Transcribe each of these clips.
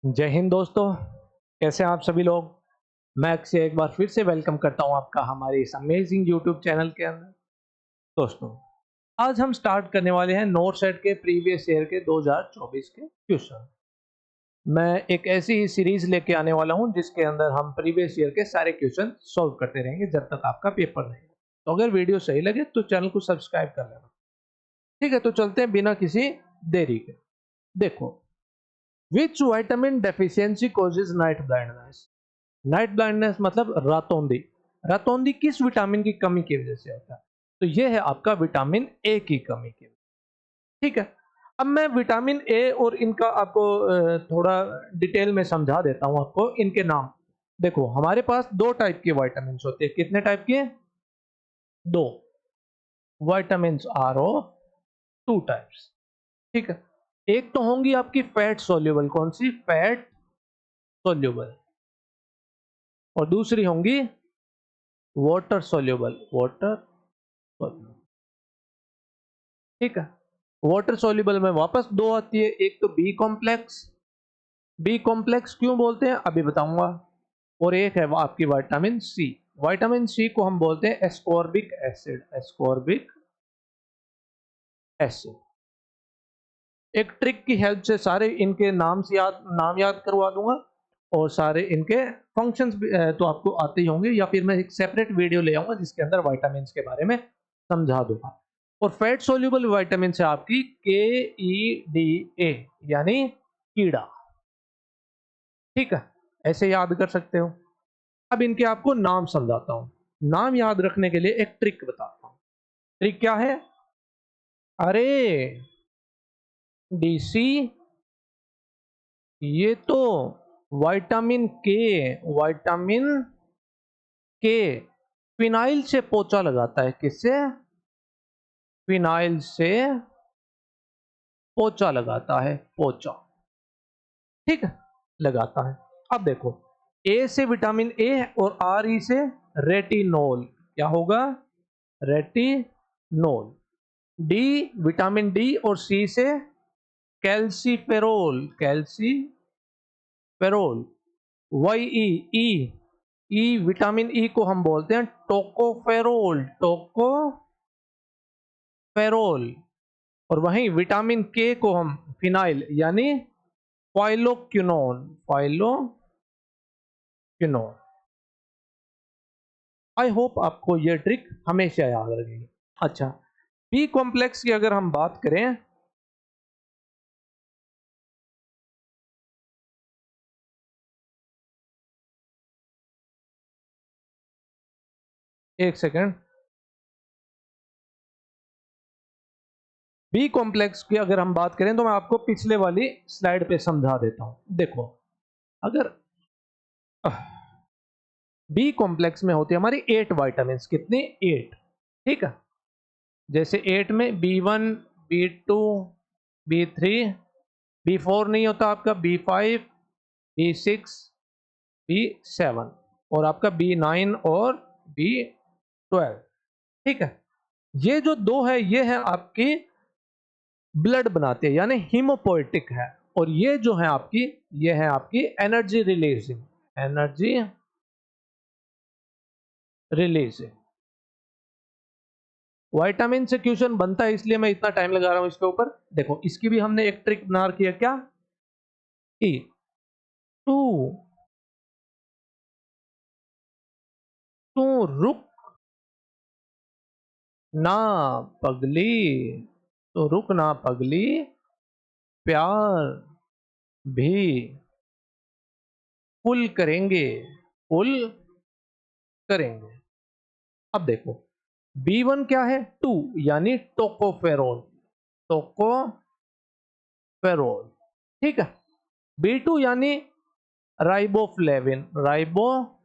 जय हिंद दोस्तों, कैसे हैं आप सभी लोग? मैं अक्षय एक बार फिर से वेलकम करता हूं आपका हमारे इस अमेजिंग यूट्यूब चैनल के अंदर। दोस्तों, आज हम स्टार्ट करने वाले हैं नोट सेट के प्रीवियस ईयर के 2024 के क्वेश्चन। मैं एक ऐसी ही सीरीज लेके आने वाला हूं जिसके अंदर हम प्रीवियस ईयर के सारे क्वेश्चन सॉल्व करते रहेंगे जब तक आपका पेपर नहीं। तो अगर वीडियो सही लगे तो चैनल को सब्सक्राइब कर लेना। ठीक है, तो चलते हैं बिना किसी देरी के। देखो, which vitamin deficiency causes night blindness? Night blindness मतलब रातौंधी। रातौंधी किस विटामिन की कमी की वजह से होता है? तो ये है आपका विटामिन ए की कमी की। ठीक है, अब मैं विटामिन ए और इनका आपको थोड़ा डिटेल में समझा देता हूं आपको इनके नाम। देखो, हमारे पास दो टाइप के विटामिन होते हैं। कितने टाइप के? दो। Vitamin are of two types. ठीक है, एक तो होंगी आपकी फैट सोल्यूबल। कौन सी? Fat soluble. और दूसरी होंगी वाटर सोल्यूबल। Water soluble. ठीक है, वाटर सोल्यूबल में वापस दो आती है। एक तो बी कॉम्प्लेक्स। बी कॉम्प्लेक्स क्यों बोलते हैं अभी बताऊंगा। और एक है वो आपकी विटामिन सी। विटामिन सी को हम बोलते हैं एस्कॉर्बिक एसिड। Ascorbic acid. एक ट्रिक की हेल्प से सारे इनके नाम याद करवा दूंगा और सारे इनके फंक्शंस भी तो आपको आते ही होंगे, या फिर मैं एक सेपरेट वीडियो ले आऊंगा जिसके अंदर विटामिन के बारे में समझा दूंगा। और फैट सोल्यूबल विटामिन से आपकी KEDA यानी कीड़ा। ठीक है, ऐसे याद कर सकते हो। अब इनके आपको नाम समझाता हूं। नाम याद रखने के लिए एक ट्रिक बताता हूं। ट्रिक क्या है? अरे DC, ये तो विटामिन के। विटामिन के फिनाइल से पोछा लगाता है। किससे? फिनाइल से पोछा लगाता है। पोछा। ठीक है, लगाता है। अब देखो, ए से विटामिन ए और आर ई से रेटिनोल। क्या होगा? रेटिनोल। डी, विटामिन डी और सी से कैल्सीफेरोल। कैल्सीफेरोल। वाई ई, ई विटामिन ई को हम बोलते हैं टोकोफेरोल। टोकोफेरोल। और वहीं विटामिन के को हम फिनाइल यानी फाइलोक्विनोन। फाइलोक्विनोन। आई होप आपको यह ट्रिक हमेशा याद रहेगी। अच्छा, बी कॉम्प्लेक्स की अगर हम बात करें, एक सेकेंड। बी कॉम्प्लेक्स की अगर हम बात करें तो मैं आपको पिछले वाली स्लाइड पे समझा देता हूं। देखो, अगर बी कॉम्प्लेक्स में होती है हमारी 8 विटामिन। कितने? 8। ठीक है, जैसे 8 में B1, B2, B3, B4 नहीं होता आपका, B5, B6, B7 और आपका B9 और B12। ठीक है, ये जो दो है ये है आपकी ब्लड बनाते हैं यानी हीमोपोएटिक है। और ये जो है आपकी, ये है आपकी energy releasing. Energy releasing vitamin से क्वेश्चन बनता है, इसलिए मैं इतना टाइम लगा रहा हूं इसके ऊपर। देखो, इसकी भी हमने एक ट्रिक बना रखी है। क्या? ई टू टू रुक ना पगली। तो रुक ना पगली, प्यार भी फुल करेंगे। फुल करेंगे। अब देखो, B1 क्या है? 2 यानी टोकोफेरोल। टोकोफेरोल। ठीक है, B2 यानी राइबोफ्लेविन। राइबोफ्लेविन।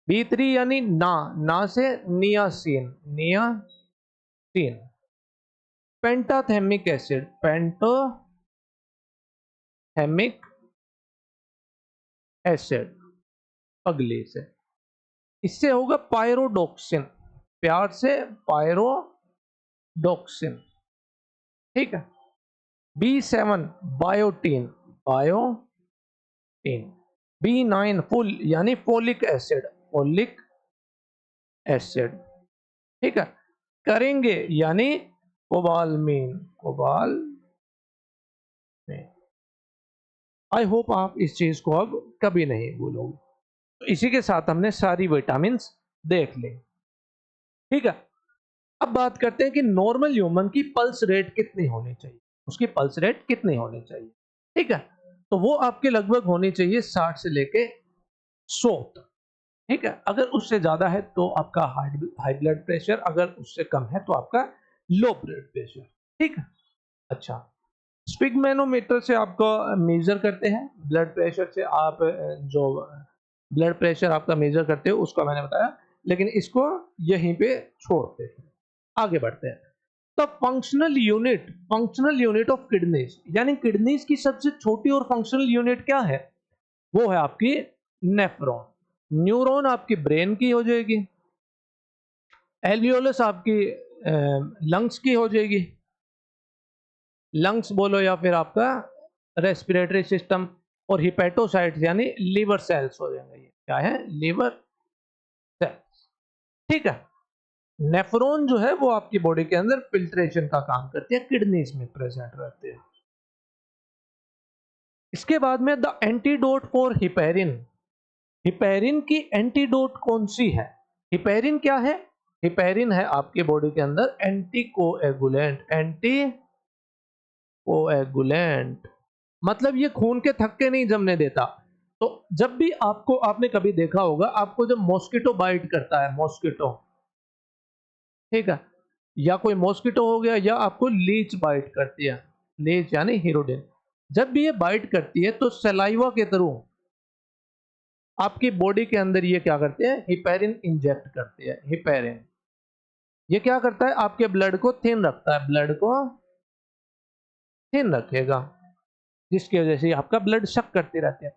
B3 यानी ना से नियासिन। नियासिन। पेंटाथेमिक एसिड। पेंटोथेमिक एसिड अगले से। इससे होगा पायरोडोक्सिन। प्यार से पायरोडोक्सिन। ठीक है, B7 बायोटीन, B9 फुल यानी फोलिक एसिड, ठीक है। करेंगे यानी कोबालमीन, आई होप आप इस चीज को अब कभी नहीं भूलोगे। तो इसी के साथ हमने सारी विटामिन देख ली, ठीक है। अब बात करते हैं कि नॉर्मल ह्यूमन की पल्स रेट कितनी होनी चाहिए, उसकी पल्स रेट कितनी होनी चाहिए, ठीक है। तो वो आपके लगभग होनी चाहिए 60 से लेके 100 तक, ठीक है। अगर उससे ज्यादा है तो आपका हाई ब्लड प्रेशर, अगर उससे कम है तो आपका लो ब्लड प्रेशर, ठीक है। अच्छा, स्पिगमेनोमीटर से आपको मेजर करते हैं ब्लड प्रेशर से, आप जो ब्लड प्रेशर आपका मेजर करते हो उसका मैंने बताया, लेकिन इसको यहीं पे छोड़ते हैं, आगे बढ़ते हैं। तो फंक्शनल यूनिट ऑफ किडनीज, यानी किडनीज की सबसे छोटी और फंक्शनल यूनिट क्या है, वो है आपकी नेफ्रॉन। न्यूरॉन आपकी ब्रेन की हो जाएगी, एल्वियोलस आपकी लंग्स की हो जाएगी, लंग्स बोलो या फिर आपका रेस्पिरेटरी सिस्टम, और हिपेटोसाइट्स यानी लीवर सेल्स हो जाएंगे। ये क्या है, लीवर सेल्स, ठीक है। नेफ्रॉन जो है वो आपकी बॉडी के अंदर फिल्ट्रेशन का काम करती है, किडनीज में प्रेजेंट रहते हैं। इसके बाद में the antidote for heparin, heparin की एंटीडोट कौन सी है, हिपेरिन क्या है, हिपेरिन है आपके बॉडी के अंदर एंटीकोएगुलेंट, मतलब ये खून के थक्के नहीं जमने देता। तो जब भी आपने कभी देखा होगा, आपको जब मॉस्किटो बाइट करता है, मॉस्किटो, ठीक है, या कोई मॉस्किटो हो गया, या आपको लीच बाइट करती है, लीच यानी हीरोडिन, जब भी ये बाइट करती है तो सलाइवा के थ्रू आपकी बॉडी के अंदर ये क्या करते हैं, हिपेरिन इंजेक्ट करते हैं। हिपेरिन ये क्या करता है, आपके ब्लड को थिन रखता है, ब्लड को थिन रखेगा, जिसकी वजह से आपका ब्लड शक करती रहती है।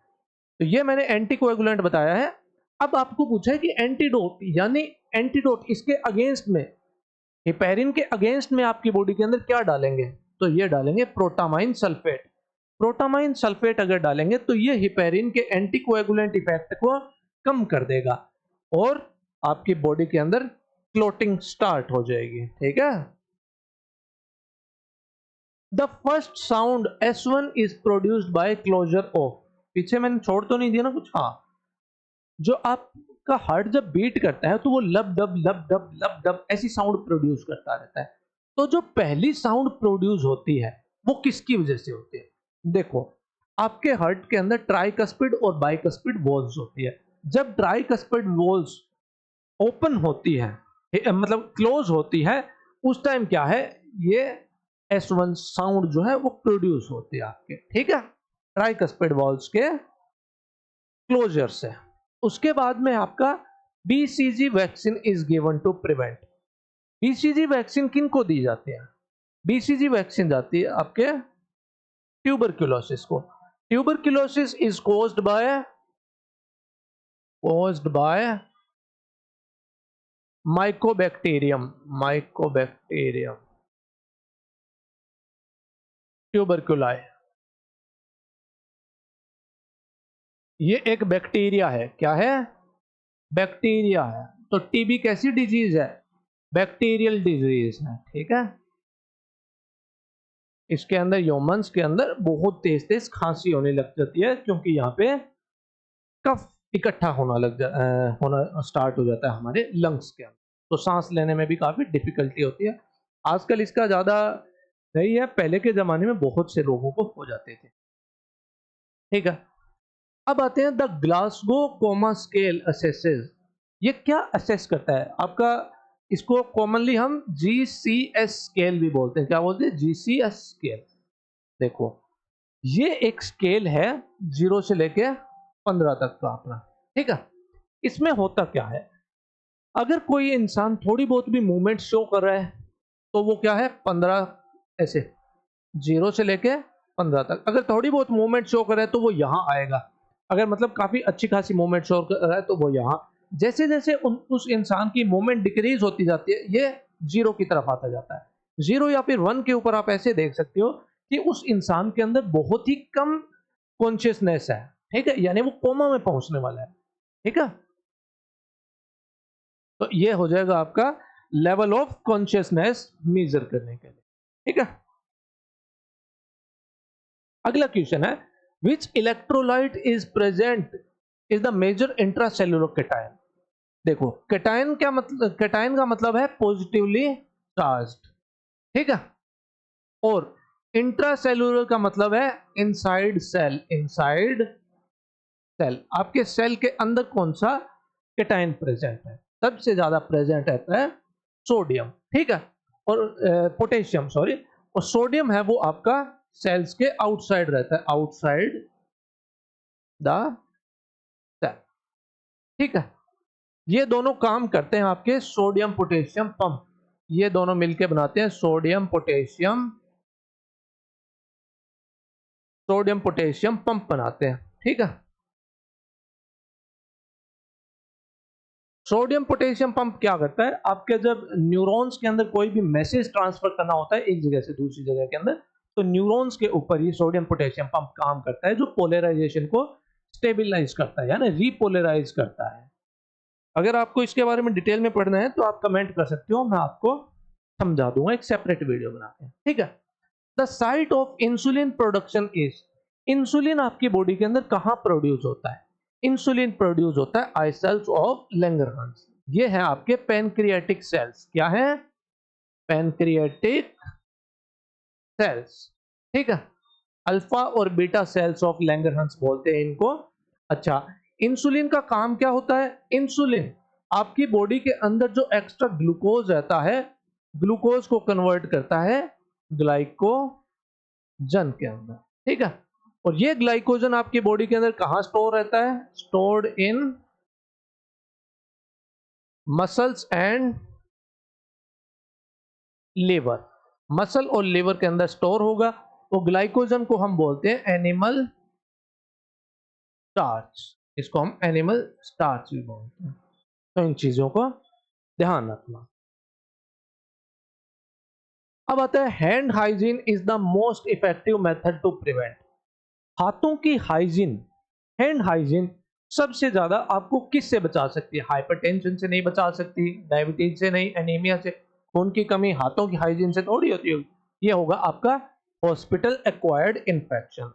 तो ये मैंने एंटीकोएगुलेंट बताया है। अब आपको पूछा है कि एंटीडोट, यानी एंटीडोट इसके अगेंस्ट में, हिपेरिन के अगेंस्ट में आपकी बॉडी के अंदर क्या डालेंगे, तो ये डालेंगे प्रोटामाइन सल्फेट। प्रोटामाइन सल्फेट अगर डालेंगे तो ये हिपेरिन के एंटीकोएगुलेंट इफेक्ट को कम कर देगा और आपकी बॉडी के अंदर क्लोटिंग स्टार्ट हो जाएगी, ठीक है। The first sound S1 is produced by closure of, पीछे मैंने छोड़ तो नहीं दिया ना कुछ, हाँ, जो आपका हार्ट जब बीट करता है तो वो लब डब ऐसी साउंड प्रोड्यूस करता रहता है। तो जो पहली साउंड प्रोड्यूस होती है वो किसकी वजह से होती है, देखो आपके हार्ट के अंदर ट्राइकस्पिड और बाइकस्पिड वॉल्स होती है। जब ट्राइकस्पिड वॉल्स ओपन होती है, मतलब क्लोज होती है, उस टाइम क्या है, ये S1 साउंड जो है वो प्रोड्यूस होती है आपके, ठीक है, ट्राइकस्पिड वॉल्स के क्लोजर से। उसके बाद में आपका BCG vaccine is given to prevent. BCG vaccine किन को दी जाती है, BCG वैक्सीन जाती है आपके ट्यूबरक्यूलोसिस को। Tuberculosis is caused by mycobacterium tuberculi, ये एक बैक्टीरिया है, क्या है, बैक्टीरिया है। तो टीबी कैसी डिजीज है, बैक्टीरियल डिजीज है, ठीक है। इसके अंदर ह्यूमंस के अंदर बहुत तेज तेज खांसी होने लग जाती है, क्योंकि यहाँ पे कफ इकट्ठा होना स्टार्ट हो जाता है हमारे लंग्स के अंदर, तो सांस लेने में भी काफी डिफिकल्टी होती है। आजकल इसका ज्यादा नहीं है, पहले के जमाने में बहुत से लोगों को हो जाते थे, ठीक है। अब आते हैं the Glasgow coma scale assesses, ये क्या असेस करता है आपका, इसको कॉमनली हम GCS स्केल भी बोलते हैं, क्या बोलते हैं, GCS स्केल। देखो ये एक स्केल है 0 से लेके 15 तक का अपना, ठीक है। इसमें होता क्या है, अगर कोई इंसान थोड़ी बहुत भी मूवमेंट शो कर रहा है तो वो क्या है 15, ऐसे 0 से लेके 15 तक। अगर थोड़ी बहुत मूवमेंट शो कर रहा है तो वो यहाँ आएगा, अगर मतलब काफी अच्छी खासी मूवमेंट शो कर रहा है तो वो यहाँ, जैसे जैसे उस इंसान की मूवमेंट डिक्रीज होती जाती है ये 0 की तरफ आता जाता है। 0 या फिर 1 के ऊपर आप ऐसे देख सकते हो कि उस इंसान के अंदर बहुत ही कम कॉन्शियसनेस है, ठीक है, यानी वो कोमा में पहुंचने वाला है, ठीक है। तो ये हो जाएगा आपका लेवल ऑफ कॉन्शियसनेस मेजर करने के लिए, ठीक है। अगला क्वेश्चन है, which electrolyte is present is the major intracellular cation. देखो कैटायन क्या मतलब, कैटायन का मतलब है पॉजिटिवली चार्ज्ड, ठीक है, और इंट्रासेल्युलर का मतलब है इनसाइड सेल, इनसाइड सेल। आपके सेल के अंदर कौन सा कैटायन प्रेजेंट है? सबसे ज्यादा प्रेजेंट रहता है सोडियम, ठीक है, और पोटेशियम सॉरी, और सोडियम है वो आपका सेल्स के आउटसाइड रहता है, आउटसाइड द सेल, ठीक है। ये दोनों काम करते हैं आपके सोडियम पोटेशियम पंप, ये दोनों मिलके बनाते हैं sodium potassium, sodium potassium pump बनाते हैं, ठीक है। सोडियम पोटेशियम पंप क्या करता है, आपके जब न्यूरॉन्स के अंदर कोई भी मैसेज ट्रांसफर करना होता है एक जगह से दूसरी जगह के अंदर, तो न्यूरॉन्स के ऊपर ये सोडियम पोटेशियम पंप काम करता है, जो पोलराइजेशन को स्टेबलाइज करता है, यानी रीपोलराइज करता है। अगर आपको इसके बारे में डिटेल में पढ़ना है तो आप कमेंट कर सकते हो, मैं आपको समझा दूंगा एक सेपरेट वीडियो बना के, ठीक है। The site of insulin production is, insulin आपकी बॉडी के अंदर कहां प्रोड्यूस होता है? इंसुलिन प्रोड्यूस होता है आई सेल्स ऑफ लैंगरहंस, ये है आपके पैनक्रियाटिक सेल्स, क्या है? पैनक्रियाटिक सेल्स, ठीक है, अल्फा और बीटा सेल्स ऑफ लैंगरहंस बोलते हैं इनको। अच्छा, इंसुलिन का काम क्या होता है? इंसुलिन आपकी बॉडी के अंदर जो एक्स्ट्रा ग्लूकोज रहता है, ग्लूकोज को कन्वर्ट करता है ग्लाइकोजन के अंदर, ठीक है। और ये ग्लाइकोजन आपकी बॉडी के अंदर कहां स्टोर रहता है? Stored in muscles and liver, muscle और लिवर के अंदर स्टोर होगा। तो ग्लाइकोजन को हम बोलते हैं एनिमल स्टार्च, इसको हम एनिमल स्टार्च भी बोलते हैं। तो इन चीजों को ध्यान रखना। अब आता है hand hygiene is the most effective method to prevent. हाथों की हाइजीन, हैंड हाइजीन सबसे ज्यादा आपको किससे बचा सकती है? हाइपरटेंशन से नहीं बचा सकती, डायबिटीज से नहीं, एनीमिया से, खून की कमी हाथों की हाइजीन से थोड़ी होती होगी। ये होगा आपका हॉस्पिटल एक्वायर्ड इन्फेक्शन।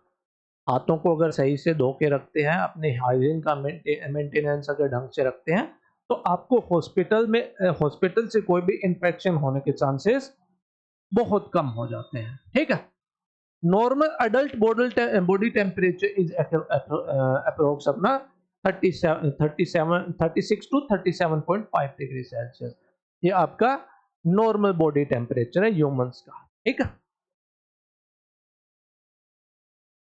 हाथों को अगर सही से धो के रखते हैं, अपने हाइजीन का मेंटेनेंस अगर ढंग से रखते हैं, तो आपको हॉस्पिटल से कोई भी इन्फेक्शन होने के चांसेस बहुत कम हो जाते हैं, ठीक है। Normal adult body temperature is approx अपना 36 टू 37.5 डिग्री सेल्सियस, ये आपका नॉर्मल बॉडी टेम्परेचर है ह्यूमंस का, ठीक है।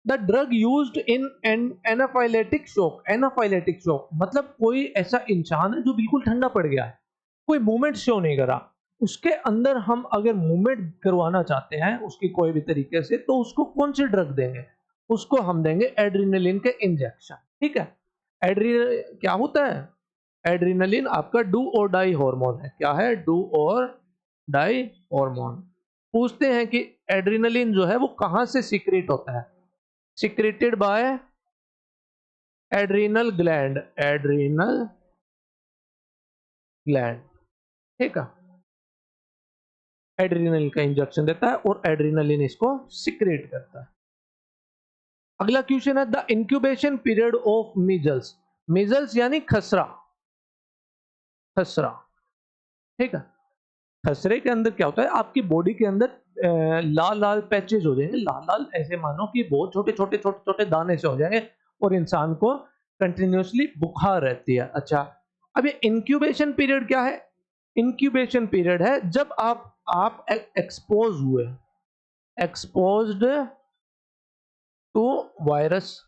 The drug used in anaphylactic shock, anaphylactic shock मतलब कोई ऐसा इंसान है जो बिल्कुल ठंडा पड़ गया है, कोई मूवमेंट शो नहीं करा, उसके अंदर हम अगर मूवमेंट करवाना चाहते हैं उसकी कोई भी तरीके से, तो उसको कौन सी ड्रग देंगे? उसको हम देंगे एड्रीनलिन के इंजेक्शन, ठीक है। एड्रीनलिन क्या होता है? एड्रीनलिन आपका डू और डाई हार्मोन है। क्या है? डू और डाई हार्मोन। पूछते हैं कि एड्रीनलिन जो है वो कहां से सीक्रेट होता है? Secreted by adrenal gland, adrenal gland, ठीक है। एड्रीनलिन का इंजेक्शन देता है और एड्रीनलिन इसको सीक्रेट करता है। अगला क्वेश्चन है the incubation period of measles, measles यानी खसरा, खसरा, ठीक है। खसरे के अंदर क्या होता है? आपकी बॉडी के अंदर लाल लाल पैचेज हो जाएंगे, लाल लाल ऐसे मानो कि बहुत छोटे छोटे छोटे छोटे दाने से हो जाएंगे, और इंसान को कंटिन्यूसली बुखार रहती है। अच्छा, अब ये इंक्यूबेशन पीरियड क्या है? इंक्यूबेशन पीरियड है जब आप एक्सपोज हुए, exposed to virus,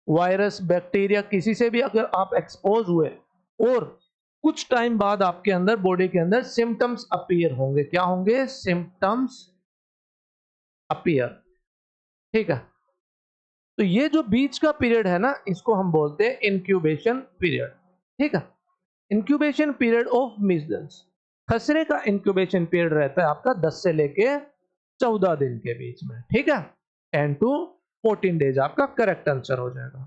virus bacteria किसी से भी अगर आप एक्सपोज हुए, और कुछ टाइम बाद आपके अंदर बॉडी के अंदर सिम्टम्स अपीयर होंगे। क्या होंगे? सिम्टम्स अपीयर, ठीक है। तो ये जो बीच का पीरियड है ना, इसको हम बोलते हैं इंक्यूबेशन पीरियड, ठीक है। इंक्यूबेशन पीरियड ऑफ मीजल्स, खसरे का इंक्यूबेशन पीरियड रहता है आपका 10 से लेके 14 दिन के बीच में, ठीक है। 10 to 14 डेज आपका करेक्ट आंसर हो जाएगा।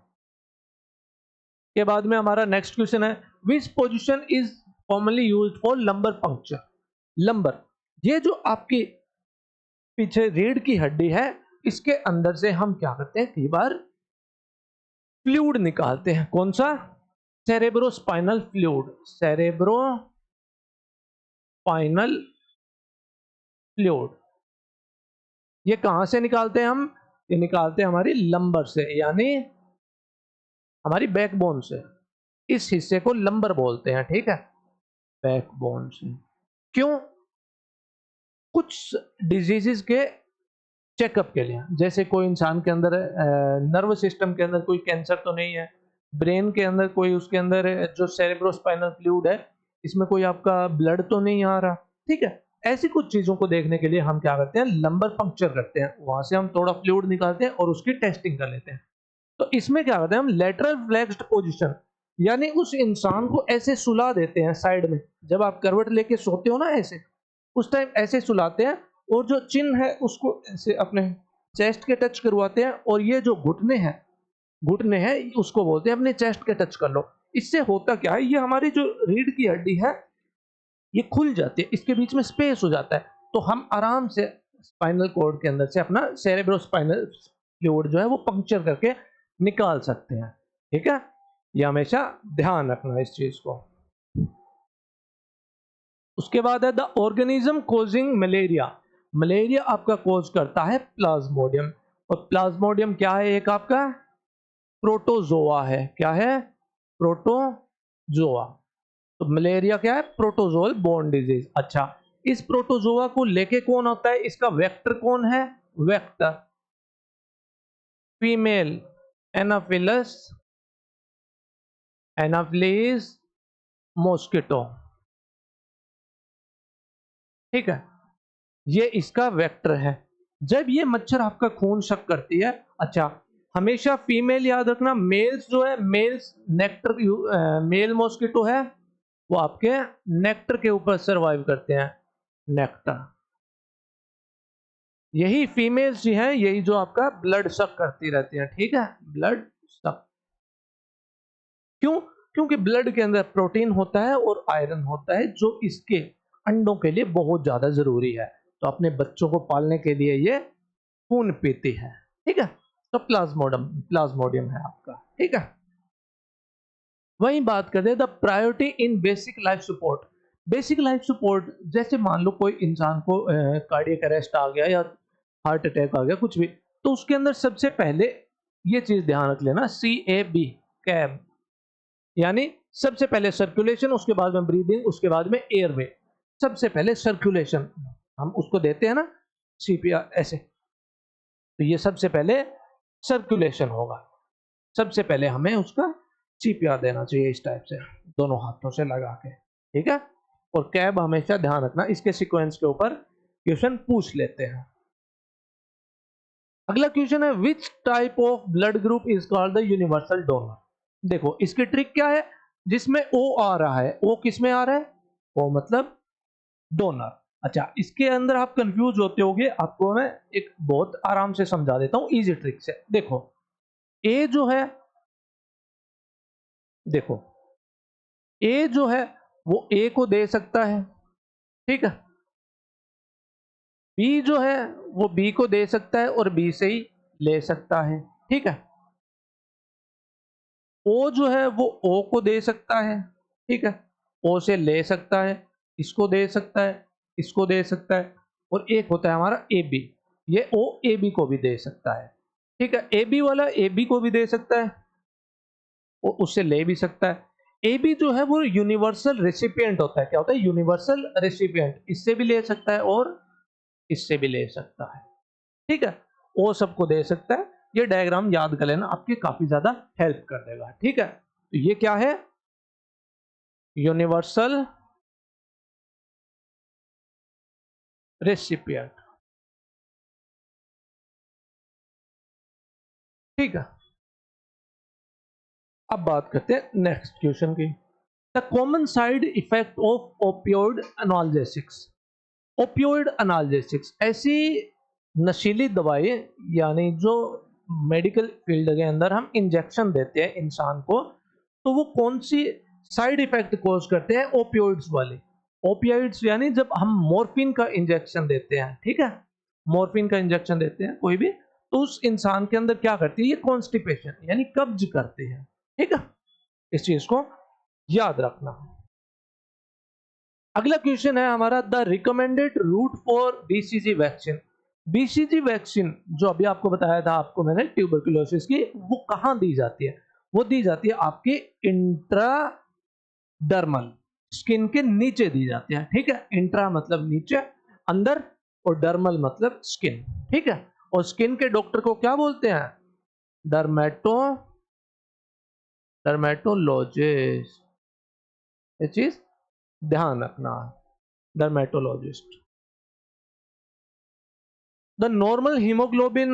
के बाद में हमारा नेक्स्ट क्वेश्चन है, which position is commonly used for lumbar puncture. Lumbar, ये जो आपकी पीछे रीढ़ की हड्डी है, इसके अंदर से हम क्या करते हैं, कई बार फ्लूइड निकालते हैं। कौन सा? Cerebrospinal fluid. सेरेब्रोस्पाइनल फ्लूइड, ये कहां से निकालते हैं हम? ये निकालते हैं हमारी लंबर से, यानी हमारी बैकबोन से। इस हिस्से को लंबर बोलते हैं, ठीक है, बैकबोन से। क्यों? कुछ डिजीजेस के चेकअप के लिए, जैसे कोई इंसान के अंदर नर्व सिस्टम के अंदर कोई कैंसर तो नहीं है, ब्रेन के अंदर कोई, उसके अंदर जो सेरेब्रोस्पाइनल फ्लूइड है, इसमें कोई आपका ब्लड तो नहीं आ रहा, ठीक है। ऐसी कुछ चीजों को देखने के लिए हम क्या करते हैं, लंबर पंक्चर करते हैं, वहां से हम थोड़ा फ्लूइड निकालते हैं और उसकी टेस्टिंग कर लेते हैं। तो इसमें क्या करते हैं हम, लेटरल फ्लेक्स्ड पोजीशन, यानी उस इंसान को ऐसे सुला देते हैं साइड में। जब आप करवट लेके सोते हो ना ऐसे, उस टाइम ऐसे सुलाते हैं, और जो चिन है उसको ऐसे अपने चेस्ट के टच करवाते हैं, और ये जो घुटने हैं उसको बोलते हैं अपने चेस्ट के टच कर लो। इससे होता क्या है, ये हमारी जो रीढ़ की हड्डी है ये खुल जाती है, इसके बीच में स्पेस हो जाता है, तो हम आराम से स्पाइनल कॉर्ड के अंदर से अपना सेरेब्रोस्पाइनल फ्लूइड जो है वो पंक्चर करके निकाल सकते हैं, ठीक है। ये हमेशा ध्यान रखना इस चीज को। उसके बाद है the organism causing malaria. Malaria आपका कोज करता है प्लाज्मोडियम, और प्लाज्मोडियम क्या है, एक आपका प्रोटोजोआ है। क्या है? प्रोटोजोआ। तो मलेरिया क्या है? Protozoal borne disease. अच्छा, इस प्रोटोजोआ को लेके कौन होता है, इसका वेक्टर कौन है? Vector female Anopheles Anopheles mosquito, ठीक है, ये इसका वेक्टर है। जब ये मच्छर आपका खून शक करती है, अच्छा हमेशा फीमेल याद रखना, मेल्स जो है, मेल्स नेक्टर, मेल मॉस्किटो है वो आपके नेक्टर के ऊपर सरवाइव करते हैं, नेक्टर। यही फीमेल्स जी हैं, यही जो आपका ब्लड सक करती रहती हैं, ठीक है, ब्लड सक। क्यों? क्योंकि ब्लड के अंदर प्रोटीन होता है और आयरन होता है, जो इसके अंडों के लिए बहुत ज्यादा जरूरी है। तो अपने बच्चों को पालने के लिए ये खून पीती है, ठीक है। तो प्लाज्मोडियम है आपका, ठीक है। वहीं बात करते हैं the priority in basic life support. Basic life support, जैसे मान लो कोई इंसान को कार्डियक अरेस्ट आ गया या हार्ट अटैक आ गया, कुछ भी, तो उसके अंदर सबसे पहले ये चीज ध्यान रख लेना, CAB, कैब, यानी सबसे पहले सर्कुलेशन, उसके बाद में ब्रीदिंग, उसके बाद में एयरवे। सबसे पहले सर्कुलेशन हम उसको देते हैं ना, CPR ऐसे, तो ये सबसे पहले सर्कुलेशन होगा। सबसे पहले हमें उसका CPR देना चाहिए इस टाइप से, दोनों हाथों से लगा के, ठीक है। और कैब हमेशा ध्यान रखना, इसके सीक्वेंस के ऊपर क्वेश्चन पूछ लेते हैं। अगला क्वेश्चन है, which type of blood group is called the universal donor. देखो इसकी ट्रिक क्या है, जिसमें O आ रहा है, O किस में आ रहा है? O मतलब डोनर। अच्छा, इसके अंदर आप कंफ्यूज होते होगे, आपको मैं एक बहुत आराम से समझा देता हूं, इजी ट्रिक से। देखो A जो है, देखो A जो है वो A को दे सकता है, ठीक है। B जो है वो B को दे सकता है और B से ही ले सकता है, ठीक है। O जो है वो O को दे सकता है, ठीक है, O से ले सकता है, इसको दे सकता है, इसको दे सकता है, और एक होता है हमारा AB, ये O AB को भी दे सकता है, ठीक है। AB वाला AB को भी दे सकता है और उससे ले भी सकता है। AB जो है वो यूनिवर्सल रेसिपिएंट होता है। क्या होता है? यूनिवर्सल रेसिपिएंट, इससे भी ले सकता है और इससे भी ले सकता है, ठीक है। वो सबको दे सकता है। ये डायग्राम याद कर लेना, आपके काफी ज्यादा हेल्प कर देगा, ठीक है। तो ये क्या है? यूनिवर्सल रेसिपिएंट, ठीक है। अब बात करते हैं नेक्स्ट क्वेश्चन की, the common side effect of opioid analgesics. Opioid analgesics, ऐसी नशीली दवाई यानी जो मेडिकल फील्ड के अंदर हम इंजेक्शन देते हैं इंसान को, तो वो कौन सी साइड इफेक्ट कॉज करते हैं? ओपियोइड्स वाले। ओपियोइड्स यानी जब हम मॉर्फिन का इंजेक्शन देते हैं, ठीक है, मॉर्फिन का इंजेक्शन देते हैं कोई भी, तो उस इंसान के अंदर क्या करती है? ये कॉन्स्टिपेशन यानी कब्ज करते हैं, ठीक है, इस चीज को याद रखना। अगला क्वेश्चन है हमारा, the recommended route for BCG vaccine. BCG vaccine जो अभी आपको बताया था आपको मैंने ट्यूबरकुलोसिस की, वो कहाँ दी जाती है? वो दी जाती है आपके इंट्राडर्मल स्किन के नीचे दी जाती है, ठीक है। इंट्रा मतलब नीचे, अंदर, और डर्मल मतलब स्किन, ठीक है। और स्किन के डॉक्टर को क्या बोलते हैं? डर्मेटोलॉजिस्ट। ये चीज ध्यान रखना, dermatologist. The normal haemoglobin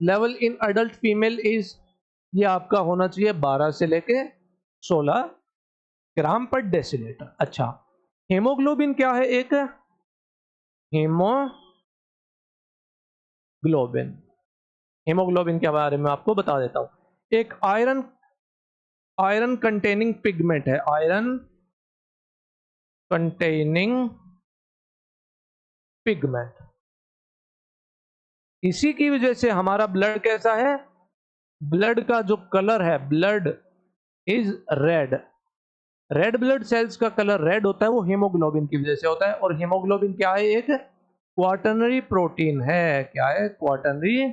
level in adult female is, ये आपका होना चाहिए 12 से लेके 16 ग्राम पर डेसीलीटर। अच्छा, हीमोग्लोबिन क्या है? एक हीमोग्लोबिन, हीमोग्लोबिन के बारे में आपको बता देता हूं। एक आयरन कंटेनिंग पिगमेंट है, आयरन कंटेनिंग पिगमेंट। इसी की वजह से हमारा ब्लड कैसा है? ब्लड का जो कलर है, blood is red. Red blood cells का कलर रेड होता है, वो हीमोग्लोबिन की वजह से होता है। और हीमोग्लोबिन क्या है? एक क्वाटर्नरी प्रोटीन है। क्या है? Quaternary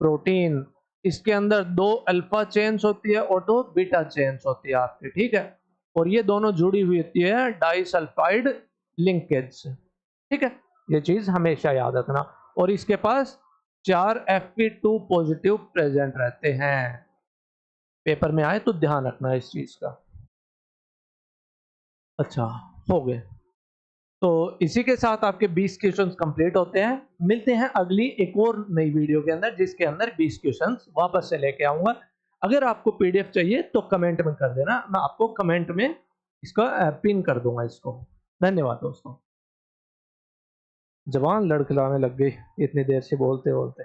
protein. इसके अंदर 2 अल्फा चेन्स होती है और 2 बीटा चेन्स होती है आपके, ठीक है। और ये दोनों जुड़ी हुई होती है डाइसल्फाइड लिंकेज से, ठीक है। ये चीज हमेशा याद रखना। और इसके पास 4 Fe2 पॉजिटिव प्रेजेंट रहते हैं। पेपर में आए तो ध्यान रखना इस चीज का। अच्छा, हो गए। तो इसी के साथ आपके 20 क्वेश्चंस कंप्लीट होते हैं। मिलते हैं अगली एक और नई वीडियो के अंदर, जिसके अंदर 20 क्वेश्चंस वापस से लेके आऊंगा। अगर आपको पीडीएफ चाहिए तो कमेंट में कर देना, मैं आपको कमेंट में इसका पिन कर दूंगा इसको। धन्यवाद दोस्तों। जबान लड़खड़ाने लग गई इतनी देर से बोलते बोलते।